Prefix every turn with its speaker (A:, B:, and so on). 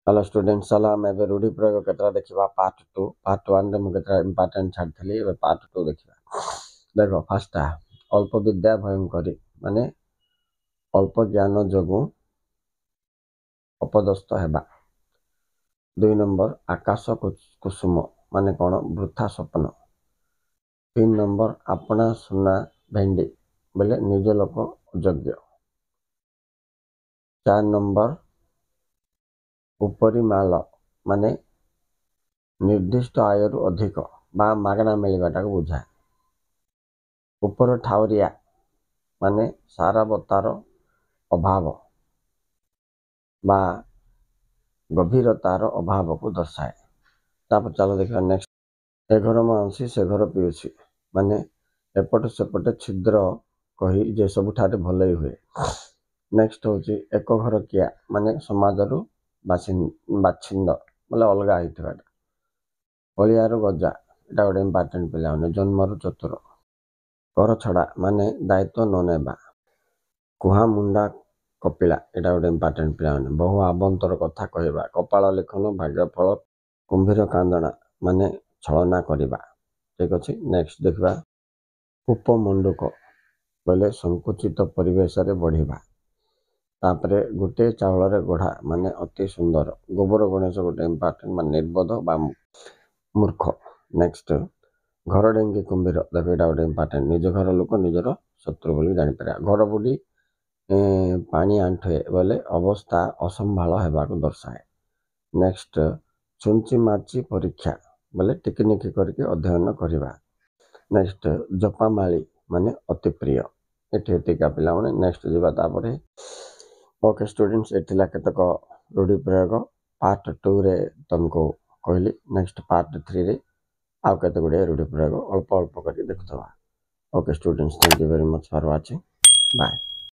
A: Hello student चलो आम ए रूढ़ी प्रयोग केतरा देखा पार्ट 2 पार्ट 1 रे मुझे केतरा इंपोर्टेंट छाड़ी पार्ट 2 देखा देख फास्ट अल्प विद्या भयंकरी माने अल्प ज्ञान जोगु अपदस्थ हेबा। 2 नंबर आकाश कुसुम माने कौन वृथा स्वप्न। 3 नंबर अपना सुना भेंडी बोले निज लोक अयोग्य। 4 नंबर उपरिमाल माने निर्दिष्ट आयु अधिक बा मागणा मिलवाटा बुझाए। ऊपर ठावरिया माने सारवतार अभाव बा गभीरतार अभाव को दर्शाए। तापर चलो देखा नेक्स्ट ए घर माउसी से घर पीउसी माने एपट सेपटे छिद्र कही जे सबुठारे भल हुए। नेक्स्ट हूँ एक घर किया माने समाज बाछिंद बोले अलग होता। हलियार गजा एटा गोटे इम्पोर्टेंट पिला जन्मर चतुर। घर छड़ा माने दायित्व न नेबा। कुहा मुंडा कपिला एटा गोटे इम्पोर्टेंट पिला बहु आबंतर कथा कहवा। कपाल लेखन भाग्यफल कुंभीर कांदना माने छलना करवा। ठीक अच्छे नेक्स्ट देखा उपमंडुक बोले संकुचित परिवेश रे बढ़िबा। तापरे गोटे चावल गढ़ा माने अति सुंदर। गोबर गणेश गोटे इम्पोर्टेंट मान निर्बोध बा मूर्ख। नेक्स्ट घर डेंगी कुंभीर देख यहाँ गोटे इम्पोर्टेंट निज घर लोक निजर शत्रु बोली जापर। घर बुढ़ी पानी आंठुए बोले अवस्था असंभाल होगा दर्शाए। नेक्स्ट छुंची माची परीक्षा बोले टिकनिक करके अध्ययन करवा। नेक्स्ट जपामाली माने अति प्रिय। ये पिला नेक्स्ट जापर ओके स्टूडेंट्स ये केतक रूढ़ी प्रयोग पार्ट 2 रे तुमको कहली। नेक्स्ट पार्ट 3 रे आउ केते गुड़े रूढ़ी प्रयोग अल्प अल्प करके देखुवा। Okay students thank you very much for watching bye.